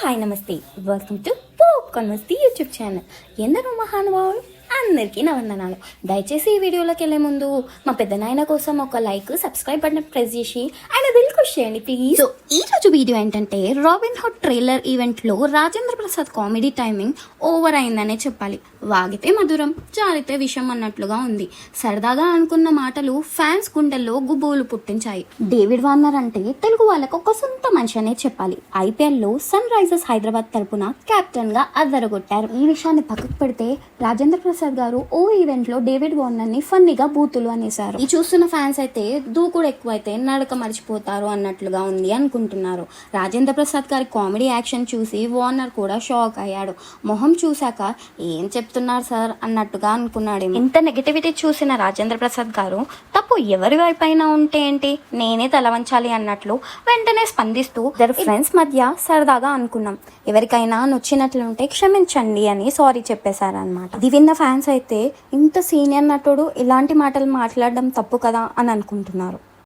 Hi నమస్తే, welcome to popcorn Masti YouTube channel. ఎందరో మహానుభావులు అందరికీ నా వందనాలు. దయచేసి ఈ వీడియోలోకి వెళ్ళే ముందు మా పెద్ద నాయన కోసం ఒక లైక్, సబ్స్క్రైబ్ బటన్ ప్రెస్ చేసి ఆయన దిల్ ఖుష్ చేయండి ప్లీజ్. సో ఈ రోజు వీడియో ఏంటంటే, రాబిన్ హుడ్ ట్రైలర్ ఈవెంట్లో Rajendra Prasad comedy timing over అయిందనే చెప్పాలి. వాగితే మధురం, జారితే విషం అన్నట్లుగా ఉంది. సరదాగా అనుకున్న మాటలు ఫ్యాన్స్ గుండెల్లో గుబులు పుట్టించాయి. డేవిడ్ వార్నర్ అంటే తెలుగు వాళ్ళకు ఒక సొంత మనిషి అనే చెప్పాలి. ఐపీఎల్లో సన్ రైజర్స్ హైదరాబాద్ తరపున కెప్టెన్ గా అదరగొట్టారు. ఈ విషయాన్ని పక్కకు పెడితే రాజేంద్ర ప్రసాద్ గారు ఓ ఈవెంట్ లో డేవిడ్ వార్నర్ ని ఫన్నీగా బూతులు అనేశారు. ఈ చూస్తున్న ఫ్యాన్స్ అయితే దూకుడు ఎక్కువైతే నడక మర్చిపోతారు అన్నట్లుగా ఉంది అనుకుంటున్నారు. రాజేంద్ర ప్రసాద్ గారి కామెడీ యాక్షన్ చూసి వార్నర్ కూడా షాక్ అయ్యాడు. మొహం చూశాక ఏం చెప్తున్నారు సార్ అన్నట్టుగా అనుకున్నాడు. ఇంత నెగటివిటీ చూసిన రాజేంద్ర ప్రసాద్ గారు తప్పు ఎవరి వైపైనా ఉంటే ఏంటి, నేనే తల వంచాలి అన్నట్లు వెంటనే స్పందిస్తూ ఇద్దరు ఫ్రెండ్స్ మధ్య సరదాగా అనుకున్నాం, ఎవరికైనా నొచ్చినట్లుంటే క్షమించండి అని సారీ చెప్పేశారనమాట. ఇది విన్న ఫ్యాన్స్ అయితే ఇంత సీనియర్ నటుడు ఇలాంటి మాటలు మాట్లాడడం తప్పు కదా అని అనుకుంటున్నారు.